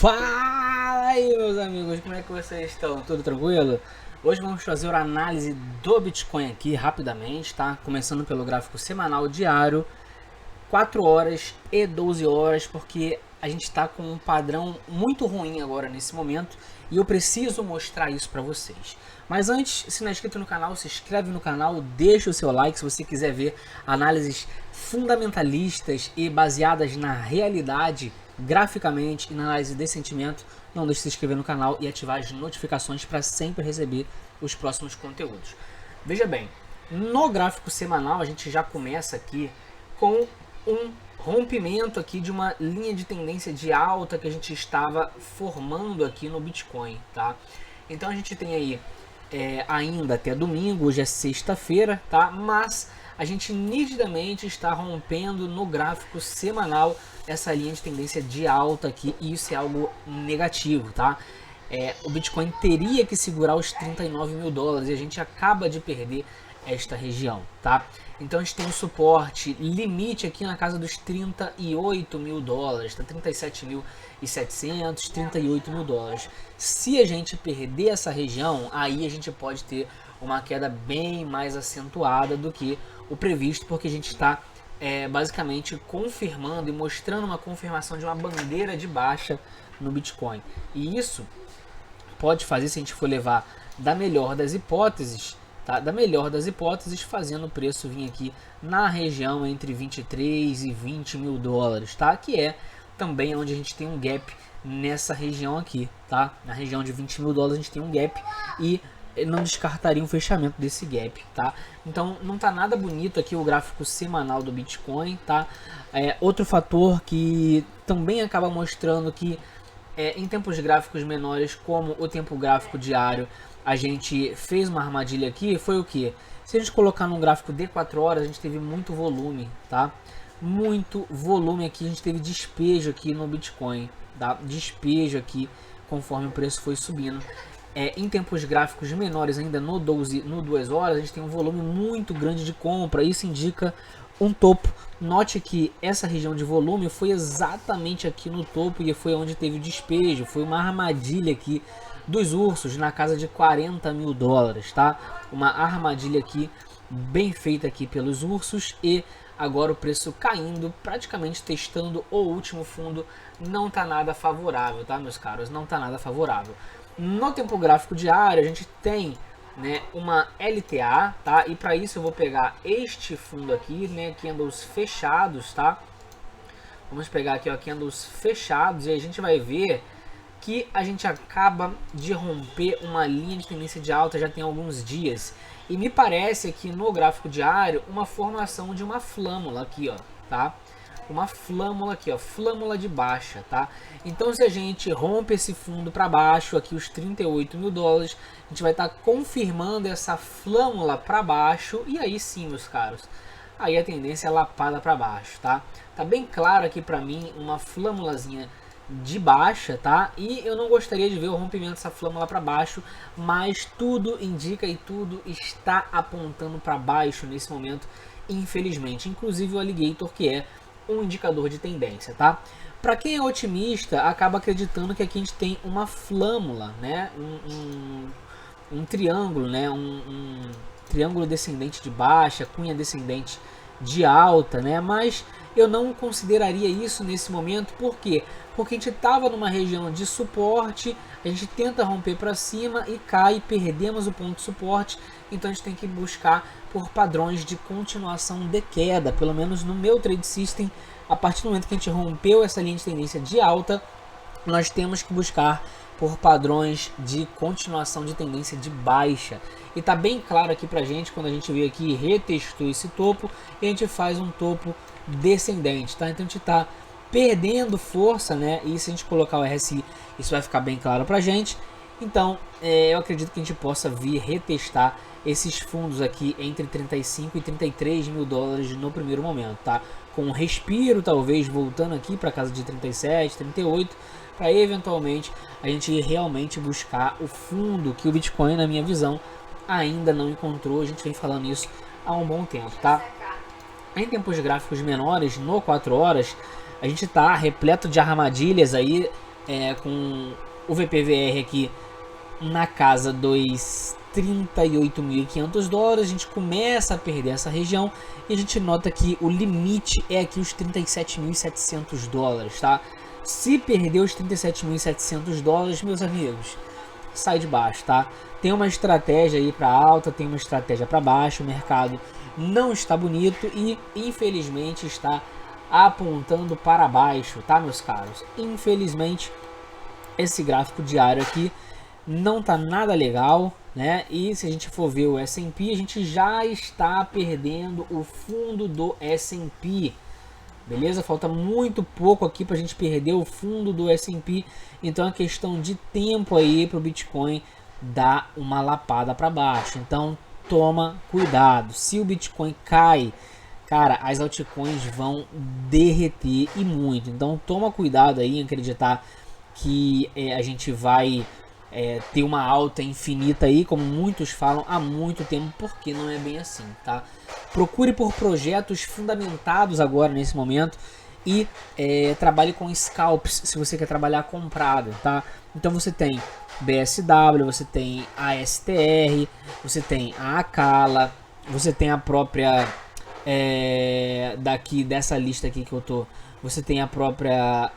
Fala aí, meus amigos, como é que vocês estão? Tudo tranquilo? Hoje vamos fazer a análise do Bitcoin aqui rapidamente, tá? Começando pelo gráfico semanal diário, 4 horas e 12 horas, porque a gente está com um padrão muito ruim agora nesse momento e eu preciso mostrar isso para vocês. Mas antes, se não é inscrito no canal, se inscreve no canal, deixa o seu like se você quiser ver análises fundamentalistas e baseadas na realidade, graficamente e na análise de sentimento. Não deixe de se inscrever no canal e ativar as notificações para sempre receber os próximos conteúdos. Veja bem, no gráfico semanal a gente já começa aqui com um rompimento aqui de uma linha de tendência de alta que a gente estava formando aqui no Bitcoin, tá? Então a gente tem aí ainda até domingo, hoje é sexta-feira, tá? Mas a gente nitidamente está rompendo no gráfico semanal essa linha de tendência de alta aqui, e isso é algo negativo, tá? O Bitcoin teria que segurar os 39 mil dólares e a gente acaba de perder esta região, tá? Então a gente tem um suporte limite aqui na casa dos 38 mil dólares, tá? 37.700, 38 mil dólares. Se a gente perder essa região, aí a gente pode ter uma queda bem mais acentuada do que o previsto, porque a gente está basicamente confirmando e mostrando uma confirmação de uma bandeira de baixa no Bitcoin. E isso pode fazer, se a gente for levar da melhor das hipóteses, tá? Da melhor das hipóteses, fazendo o preço vir aqui na região entre 23 e 20 mil dólares, tá? Que é também onde a gente tem um gap nessa região aqui, tá? Na região de 20 mil dólares a gente tem um gap e não descartaria um fechamento desse gap, tá? Então não tá nada bonito aqui o gráfico semanal do Bitcoin, tá? Outro fator que também acaba mostrando que em tempos gráficos menores, como o tempo gráfico diário, a gente fez uma armadilha aqui, foi o que? Se a gente colocar num gráfico de 4 horas, a gente teve muito volume, tá? Muito volume aqui, a gente teve despejo aqui no Bitcoin, tá? Despejo aqui, conforme o preço foi subindo. Em tempos gráficos menores, ainda no 2 horas, a gente tem um volume muito grande de compra. Isso indica um topo. Note que essa região de volume foi exatamente aqui no topo e foi onde teve o despejo. Foi uma armadilha aqui dos ursos na casa de 40 mil dólares, tá? Uma armadilha aqui bem feita aqui pelos ursos, e agora o preço caindo, praticamente testando o último fundo. Não tá nada favorável, tá, meus caros? Não tá nada favorável. No tempo gráfico diário a gente tem, né, uma LTA, tá? E para isso eu vou pegar este fundo aqui, né, candles fechados, tá? Vamos pegar aqui, ó, candles fechados, e a gente vai ver que a gente acaba de romper uma linha de tendência de alta já tem alguns dias. E me parece aqui no gráfico diário uma formação de uma flâmula aqui, ó, tá? Uma flâmula aqui, ó, flâmula de baixa, tá? Então se a gente rompe esse fundo para baixo, aqui os 38 mil dólares, a gente vai estar confirmando essa flâmula para baixo, e aí sim, meus caros, aí a tendência é lapada para baixo, tá? Tá bem claro aqui para mim uma flâmulazinha de baixa, tá? E eu não gostaria de ver o rompimento dessa flâmula para baixo, mas tudo indica e tudo está apontando para baixo nesse momento, infelizmente, inclusive o Alligator, que é um indicador de tendência, tá? Para quem é otimista, acaba acreditando que aqui a gente tem uma flâmula, né? Um triângulo, né? Um triângulo descendente de baixa, cunha descendente de alta, né? Mas eu não consideraria isso nesse momento. Por quê? Porque a gente estava numa região de suporte, a gente tenta romper para cima e cai, perdemos o ponto de suporte, então a gente tem que buscar por padrões de continuação de queda. Pelo menos no meu trade system, a partir do momento que a gente rompeu essa linha de tendência de alta, nós temos que buscar por padrões de continuação de tendência de baixa. E tá bem claro aqui pra gente, quando a gente veio aqui e retestou esse topo, e a gente faz um topo descendente, tá? Então a gente tá perdendo força, né? E se a gente colocar o RSI, isso vai ficar bem claro pra gente. Então eu acredito que a gente possa vir retestar esses fundos aqui entre 35 e 33 mil dólares no primeiro momento, tá? Com um respiro, talvez voltando aqui para casa de 37, 38, para eventualmente a gente realmente buscar o fundo que o Bitcoin, na minha visão, ainda não encontrou. A gente vem falando isso há um bom tempo, tá? Em tempos gráficos menores, no 4 horas, a gente tá repleto de armadilhas aí com o VPVR aqui na casa dos 38.500 dólares, a gente começa a perder essa região e a gente nota que o limite é aqui os 37.700 dólares, tá? Se perder os 37.700 dólares, meus amigos, sai de baixo, tá? Tem uma estratégia aí para alta, tem uma estratégia para baixo, o mercado não está bonito e infelizmente está apontando para baixo, tá, meus caros? Infelizmente esse gráfico diário aqui não tá nada legal, né? E se a gente for ver o S&P, a gente já está perdendo o fundo do S&P. Beleza? Falta muito pouco aqui para a gente perder o fundo do S&P. Então é questão de tempo aí para o Bitcoin dar uma lapada para baixo. Então toma cuidado. Se o Bitcoin cai, cara, as altcoins vão derreter e muito. Então toma cuidado aí em acreditar que a gente vai ter uma alta infinita aí, como muitos falam há muito tempo, porque não é bem assim, tá? Procure por projetos fundamentados agora nesse momento e trabalhe com scalps se você quer trabalhar comprado, tá? Então você tem BSW, você tem a STR, você tem a Acala, você tem a própria daqui dessa lista aqui que eu tô, você tem a própria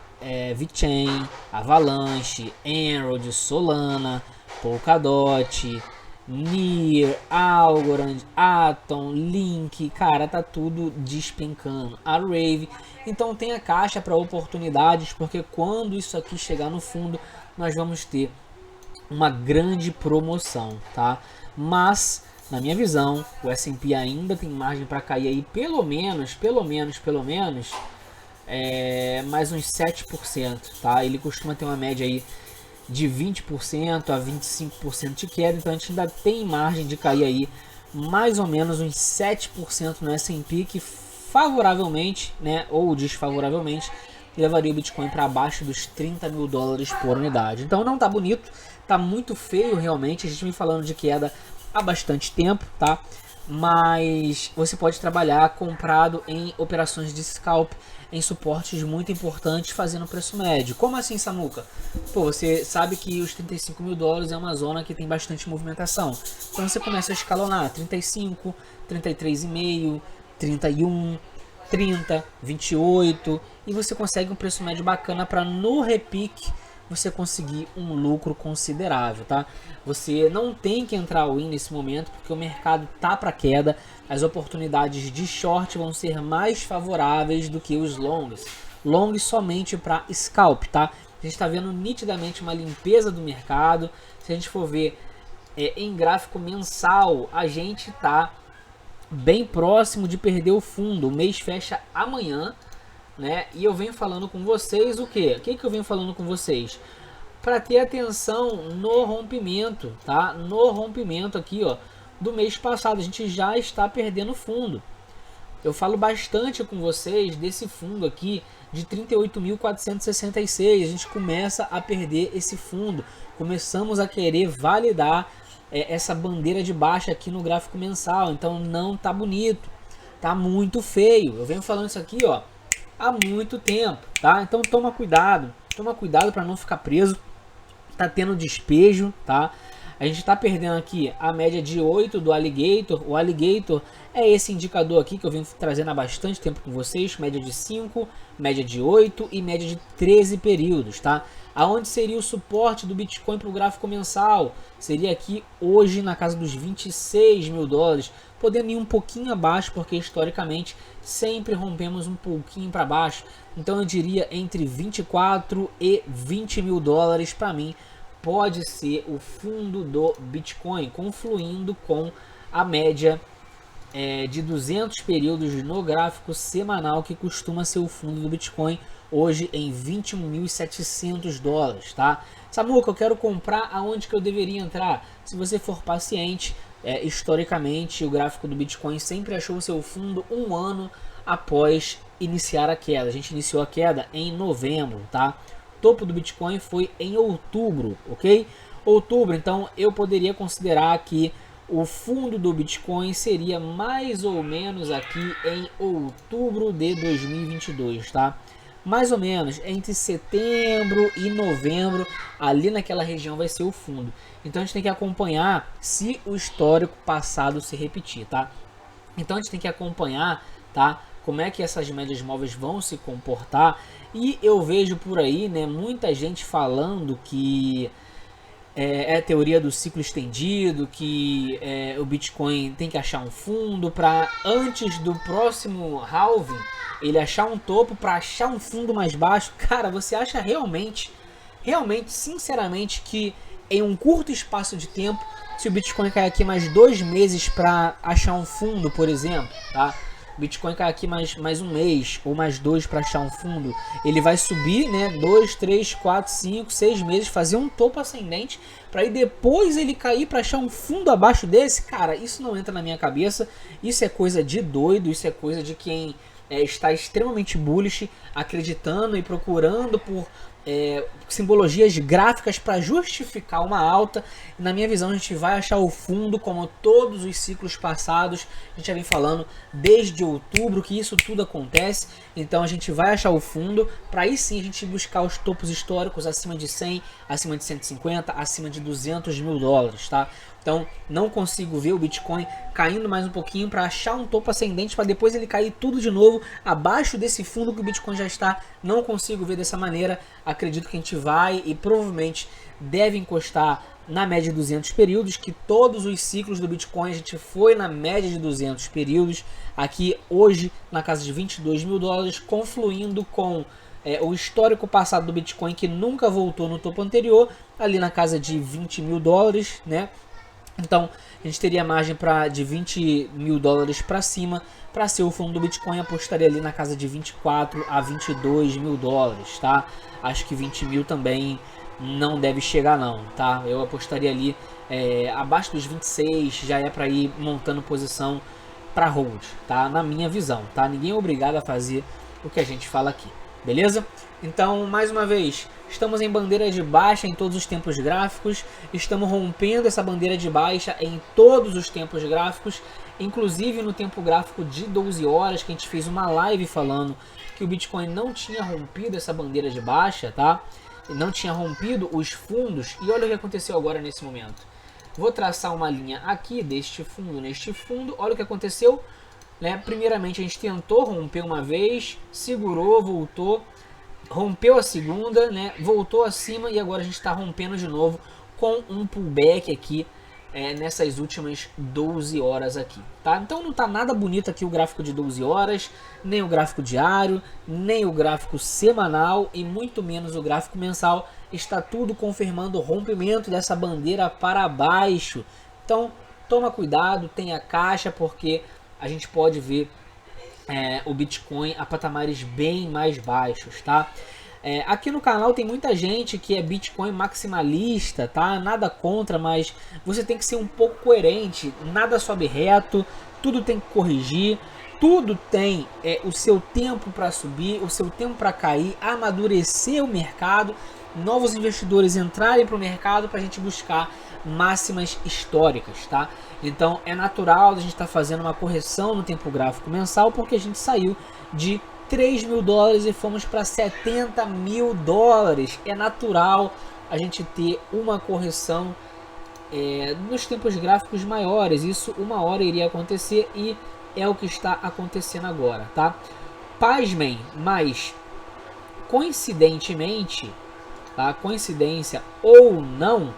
VeChain, Avalanche, Enroad, Solana, Polkadot, Near, Algorand, Atom, Link, cara, tá tudo despencando. A Rave, então tenha caixa para oportunidades, porque quando isso aqui chegar no fundo, nós vamos ter uma grande promoção, tá? Mas na minha visão, o S&P ainda tem margem para cair aí pelo menos mais uns 7%, tá? Ele costuma ter uma média aí de 20% a 25% de queda, então a gente ainda tem margem de cair aí mais ou menos uns 7% no S&P, que favoravelmente, né, ou desfavoravelmente, levaria o Bitcoin para abaixo dos 30 mil dólares por unidade. Então não tá bonito, tá muito feio realmente, a gente vem falando de queda há bastante tempo, tá? Mas você pode trabalhar comprado em operações de scalp, em suportes muito importantes, fazendo preço médio. Como assim, Samuca? Pô, você sabe que os 35 mil dólares é uma zona que tem bastante movimentação. Então você começa a escalonar 35, 33,5, 31, 30, 28 e você consegue um preço médio bacana para no repique você conseguir um lucro considerável, tá? Você não tem que entrar all-in nesse momento, porque o mercado tá para queda, as oportunidades de short vão ser mais favoráveis do que os longs. Longs somente para scalp, tá? A gente está vendo nitidamente uma limpeza do mercado. Se a gente for ver em gráfico mensal, a gente tá bem próximo de perder o fundo. O mês fecha amanhã, né? E eu venho falando com vocês o que? O que eu venho falando com vocês? Para ter atenção no rompimento, tá? No rompimento aqui, ó, do mês passado, a gente já está perdendo fundo. Eu falo bastante com vocês desse fundo aqui de 38.466. A gente começa a perder esse fundo. Começamos a querer validar essa bandeira de baixa aqui no gráfico mensal. Então não tá bonito, tá muito feio. Eu venho falando isso aqui, ó, há muito tempo, tá? Então toma cuidado para não ficar preso. Tá tendo despejo, tá? A gente tá perdendo aqui a média de 8 do Alligator. O Alligator é esse indicador aqui que eu venho trazendo há bastante tempo com vocês, média de 5, média de 8 e média de 13 períodos, tá? Aonde seria o suporte do Bitcoin para o gráfico mensal? Seria aqui hoje na casa dos 26 mil dólares, podendo ir um pouquinho abaixo, porque historicamente sempre rompemos um pouquinho para baixo. Então eu diria entre 24 e 20 mil dólares para mim pode ser o fundo do Bitcoin, confluindo com a média de 200 períodos no gráfico semanal, que costuma ser o fundo do Bitcoin, hoje em 21.700 dólares, tá? Samuca, eu quero comprar, aonde que eu deveria entrar? Se você for paciente, historicamente o gráfico do Bitcoin sempre achou o seu fundo um ano após iniciar a queda. A gente iniciou a queda em novembro, tá? Topo do Bitcoin foi em outubro, ok? Outubro, então eu poderia considerar que o fundo do Bitcoin seria mais ou menos aqui em outubro de 2022, tá? mais ou menos entre setembro e novembro, ali naquela região vai ser o fundo. Então a gente tem que acompanhar se o histórico passado se repetir, tá? Então a gente tem que acompanhar, tá? Como é que essas médias móveis vão se comportar. E eu vejo por aí, né, muita gente falando que é a teoria do ciclo estendido, que o Bitcoin tem que achar um fundo para antes do próximo halving ele achar um topo para achar um fundo mais baixo. Cara, você acha realmente, sinceramente, que em um curto espaço de tempo, se o Bitcoin cair aqui mais 2 meses para achar um fundo, por exemplo, tá? Bitcoin cai aqui mais um mês ou mais 2 para achar um fundo, ele vai subir, né? 2, 3, 4, 5, 6 meses, fazer um topo ascendente para aí depois ele cair para achar um fundo abaixo desse. Cara, isso não entra na minha cabeça. Isso é coisa de doido, isso é coisa de quem está extremamente bullish, acreditando e procurando por simbologias gráficas para justificar uma alta. Na minha visão, a gente vai achar o fundo, como todos os ciclos passados. A gente já vem falando desde outubro que isso tudo acontece. Então a gente vai achar o fundo para aí sim a gente buscar os topos históricos acima de 100, acima de 150, acima de 200 mil dólares, tá? Então não consigo ver o Bitcoin caindo mais um pouquinho para achar um topo ascendente para depois ele cair tudo de novo abaixo desse fundo que o Bitcoin já está. Não consigo ver dessa maneira. Acredito que a gente vai e provavelmente deve encostar na média de 200 períodos, que todos os ciclos do Bitcoin a gente foi na média de 200 períodos. Aqui hoje na casa de 22 mil dólares, confluindo com o histórico passado do Bitcoin que nunca voltou no topo anterior, ali na casa de 20 mil dólares, né? Então a gente teria margem de 20 mil dólares para cima. Para ser o fundo do Bitcoin, apostaria ali na casa de 24 a 22 mil dólares, tá? Acho que 20 mil também não deve chegar não, tá? Eu apostaria ali abaixo dos 26, já é para ir montando posição para hold, tá? Na minha visão, tá? Ninguém é obrigado a fazer o que a gente fala aqui, beleza? Então, mais uma vez, estamos em bandeira de baixa em todos os tempos gráficos, estamos rompendo essa bandeira de baixa em todos os tempos gráficos, inclusive no tempo gráfico de 12 horas, que a gente fez uma live falando que o Bitcoin não tinha rompido essa bandeira de baixa, tá? Não tinha rompido os fundos, e olha o que aconteceu agora nesse momento. Vou traçar uma linha aqui deste fundo neste fundo, olha o que aconteceu, né? Primeiramente a gente tentou romper uma vez, segurou, voltou, rompeu a segunda, né? Voltou acima e agora a gente está rompendo de novo com um pullback aqui nessas últimas 12 horas aqui, tá? Então não tá nada bonito aqui o gráfico de 12 horas, nem o gráfico diário, nem o gráfico semanal e muito menos o gráfico mensal. Está tudo confirmando o rompimento dessa bandeira para baixo. Então toma cuidado, tenha caixa, porque a gente pode ver o Bitcoin a patamares bem mais baixos, tá? Aqui no canal tem muita gente que é Bitcoin maximalista, tá? Nada contra, mas você tem que ser um pouco coerente. Nada sobe reto, tudo tem que corrigir, tudo tem o seu tempo para subir, o seu tempo para cair, amadurecer o mercado, novos investidores entrarem para o mercado para a gente buscar máximas históricas, tá? Então é natural a gente estar fazendo uma correção no tempo gráfico mensal, porque a gente saiu de 3 mil dólares e fomos para 70 mil dólares. É natural a gente ter uma correção nos tempos gráficos maiores. Isso uma hora iria acontecer e é o que está acontecendo agora, tá? Pasmem, mas coincidentemente, tá? Coincidência ou não,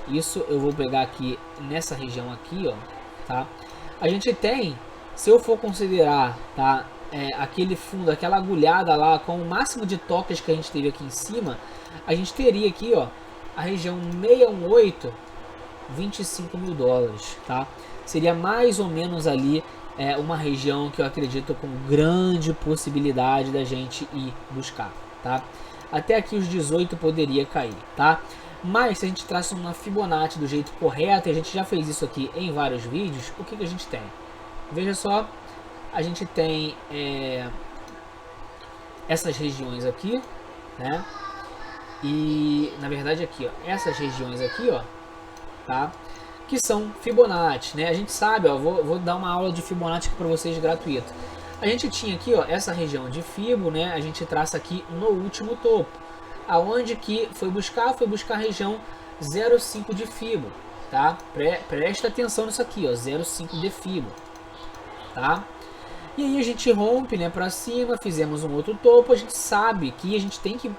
isso eu vou pegar aqui nessa região aqui, ó, tá? A gente tem, se eu for considerar, tá? Aquele fundo, aquela agulhada lá com o máximo de toques que a gente teve aqui em cima, a gente teria aqui, ó, a região 618, 25 mil dólares, tá? Seria mais ou menos ali uma região que eu acredito com grande possibilidade da gente ir buscar, tá? Até aqui os 18 poderia cair, tá? Mas se a gente traça uma Fibonacci do jeito correto, e a gente já fez isso aqui em vários vídeos, o que a gente tem? Veja só, a gente tem essas regiões aqui, né? E na verdade aqui, ó, essas regiões aqui, ó, tá? Que são Fibonacci, né? A gente sabe, ó, vou dar uma aula de Fibonacci para vocês gratuito. A gente tinha aqui, ó, essa região de Fibo, né? A gente traça aqui no último topo. Aonde que foi buscar a região 0,5 de Fibo, tá? Presta atenção nisso aqui, ó, 0,5 de Fibo, tá? E aí a gente rompe, né, para cima, fizemos um outro topo. A gente sabe que a gente tem que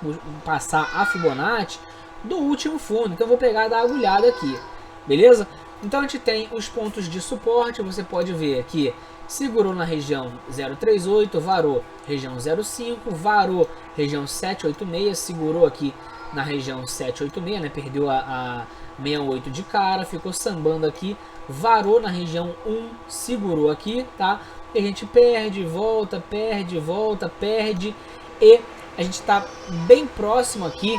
passar a Fibonacci do último fundo. Então eu vou pegar da agulhada aqui, beleza? Então a gente tem os pontos de suporte. Você pode ver aqui, segurou na região 038, varou região 05, varou região 786, segurou aqui na região 786, né, perdeu a 68 de cara, ficou sambando aqui, varou na região 1, segurou aqui, tá? E a gente perde, volta, perde, e a gente está bem próximo aqui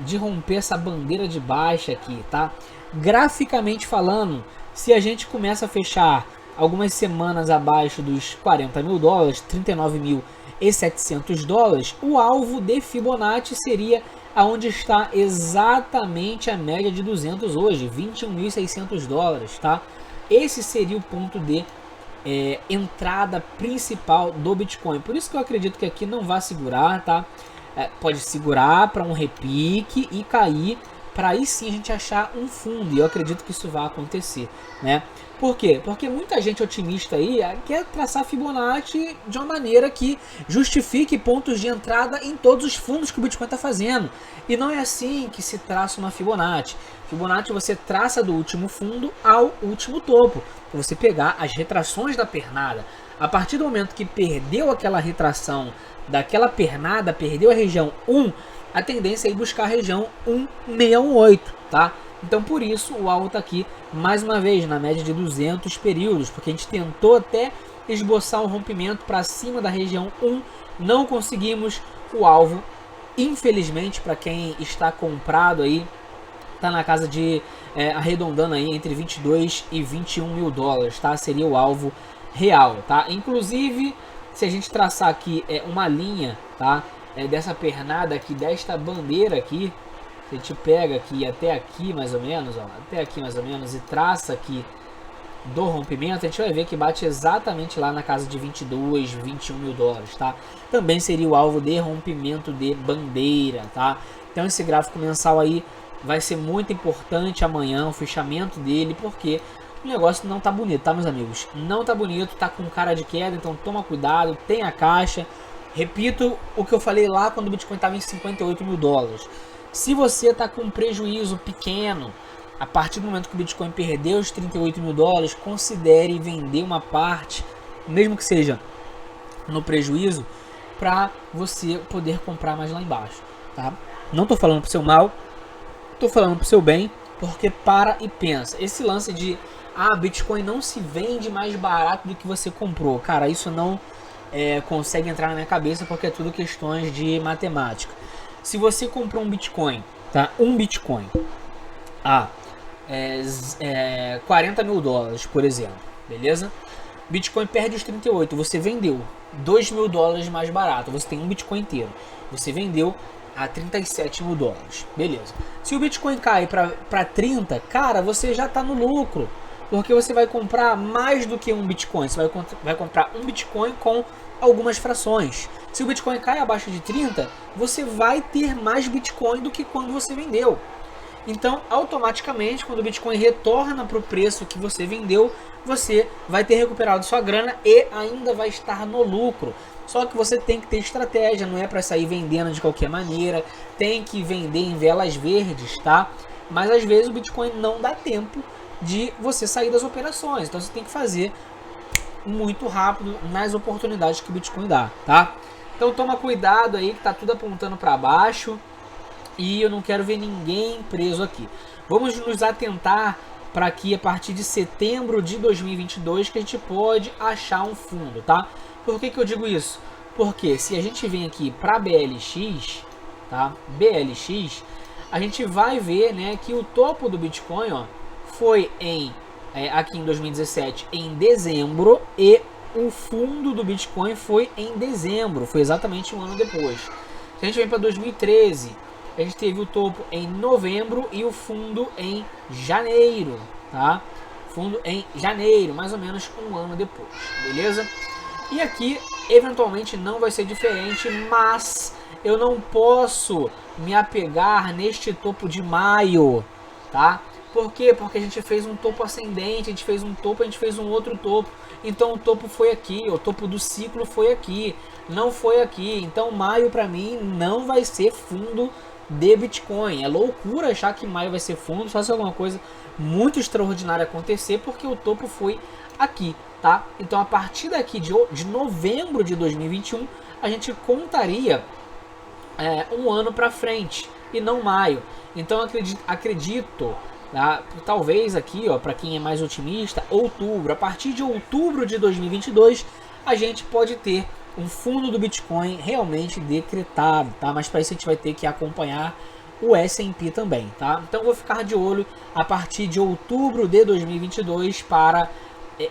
de romper essa bandeira de baixa aqui, tá? Graficamente falando, se a gente começa a fechar algumas semanas abaixo dos 40 mil dólares, 39.700 dólares, o alvo de Fibonacci seria aonde está exatamente a média de 200 hoje, 21.600 dólares, tá? Esse seria o ponto de entrada principal do Bitcoin. Por isso que eu acredito que aqui não vai segurar, tá? Pode segurar para um repique e cair, para aí sim a gente achar um fundo, e eu acredito que isso vai acontecer, né? Por quê? Porque muita gente otimista aí quer traçar Fibonacci de uma maneira que justifique pontos de entrada em todos os fundos que o Bitcoin está fazendo. E não é assim que se traça uma Fibonacci. Fibonacci você traça do último fundo ao último topo, para você pegar as retrações da pernada. A partir do momento que perdeu aquela retração daquela pernada, perdeu a região 1, a tendência é ir buscar a região 1,618, tá? Então por isso o alvo está aqui mais uma vez na média de 200 períodos, porque a gente tentou até esboçar um rompimento para cima da região 1, não conseguimos. O alvo, infelizmente, para quem está comprado aí, está na casa de arredondando aí entre 22 e 21 mil dólares, tá? Seria o alvo real, tá? Inclusive, se a gente traçar aqui uma linha, tá? Dessa pernada aqui, desta bandeira aqui, a gente pega aqui até aqui mais ou menos, ó, até aqui mais ou menos, e traça aqui do rompimento, a gente vai ver que bate exatamente lá na casa de 22, 21 mil dólares, tá? Também seria o alvo de rompimento de bandeira, tá? Então esse gráfico mensal aí vai ser muito importante amanhã, o fechamento dele, porque o negócio não tá bonito, tá, meus amigos? Não tá bonito, tá com cara de queda, então toma cuidado, tenha caixa. Repito o que eu falei lá quando o Bitcoin estava em 58 mil dólares. Se você está com um prejuízo pequeno, a partir do momento que o Bitcoin perdeu os 38 mil dólares, considere vender uma parte, mesmo que seja no prejuízo, para você poder comprar mais lá embaixo, tá? Não estou falando para o seu mal, estou falando para o seu bem, porque para e pensa. Esse lance de Bitcoin não se vende mais barato do que você comprou, cara, isso não consegue entrar na minha cabeça, porque é tudo questões de matemática. Se você comprou um Bitcoin, tá? Um Bitcoin a 40 mil dólares, por exemplo, beleza? Bitcoin perde os 38, você vendeu 2 mil dólares mais barato, você tem um Bitcoin inteiro, você vendeu a 37 mil dólares, beleza? Se o Bitcoin cai para 30, cara, você já está no lucro, porque você vai comprar mais do que um Bitcoin, você vai comprar um Bitcoin com algumas frações. Se o Bitcoin cai abaixo de 30, você vai ter mais Bitcoin do que quando você vendeu. Então, automaticamente, quando o Bitcoin retorna para o preço que você vendeu, você vai ter recuperado sua grana e ainda vai estar no lucro. Só que você tem que ter estratégia, não é para sair vendendo de qualquer maneira, tem que vender em velas verdes, tá? Mas às vezes o Bitcoin não dá tempo de você sair das operações, então você tem que fazer muito rápido nas oportunidades que o Bitcoin dá, tá? Então toma cuidado aí que tá tudo apontando para baixo e eu não quero ver ninguém preso aqui. Vamos nos atentar para que a partir de setembro de 2022 que a gente pode achar um fundo, tá? Por que eu digo isso? Porque se a gente vem aqui para BLX, tá? BLX, a gente vai ver, né, que o topo do Bitcoin, ó, foi aqui em 2017 em dezembro e o fundo do Bitcoin foi em dezembro, foi exatamente um ano depois. Se a gente vem para 2013, a gente teve o topo em novembro e o fundo em janeiro, tá? Fundo em janeiro, mais ou menos um ano depois, beleza? E aqui, eventualmente, não vai ser diferente, mas eu não posso me apegar neste topo de maio, tá? Por quê? Porque a gente fez um topo ascendente, a gente fez um topo, a gente fez um outro topo. Então o topo foi aqui, o topo do ciclo foi aqui, não foi aqui. Então maio para mim não vai ser fundo de Bitcoin. É loucura achar que maio vai ser fundo, só se alguma coisa muito extraordinária acontecer, porque o topo foi aqui, tá? Então a partir daqui de novembro de 2021, a gente contaria um ano para frente e não maio. Então acredito tá? Talvez aqui, ó, para quem é mais otimista, outubro. A partir de outubro de 2022, a gente pode ter um fundo do Bitcoin realmente decretado, tá? Mas para isso a gente vai ter que acompanhar o S&P também, tá? Então vou ficar de olho a partir de outubro de 2022 para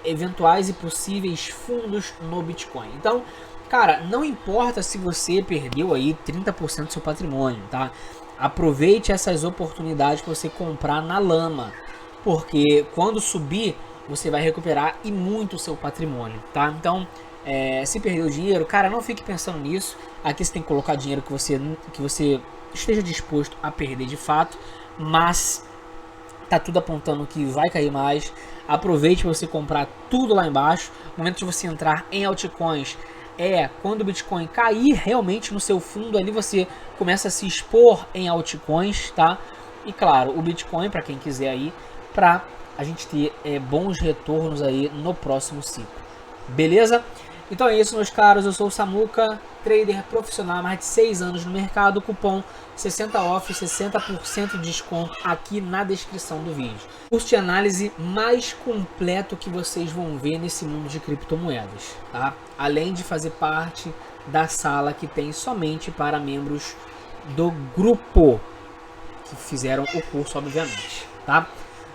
eventuais e possíveis fundos no Bitcoin. Então, cara, não importa se você perdeu aí 30% do seu patrimônio, tá? Aproveite essas oportunidades para você comprar na lama, porque quando subir você vai recuperar e muito o seu patrimônio, tá? Então, se perdeu dinheiro, cara, não fique pensando nisso. Aqui você tem que colocar dinheiro que você esteja disposto a perder de fato, mas tá tudo apontando que vai cair mais. Aproveite para você comprar tudo lá embaixo. No momento de você entrar em altcoins quando o Bitcoin cair realmente no seu fundo, ali você começa a se expor em altcoins, tá? E claro, o Bitcoin, para quem quiser aí, para a gente ter bons retornos aí no próximo ciclo. Beleza? Então é isso, meus caros. Eu sou o Samuca, trader profissional, mais de 6 anos no mercado. Cupom 60OFF, 60% de desconto aqui na descrição do vídeo. Curso de análise mais completo que vocês vão ver nesse mundo de criptomoedas, tá? Além de fazer parte da sala que tem somente para membros do grupo que fizeram o curso, obviamente, tá?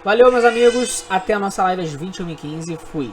Valeu, meus amigos. Até a nossa live às 21h15. Fui.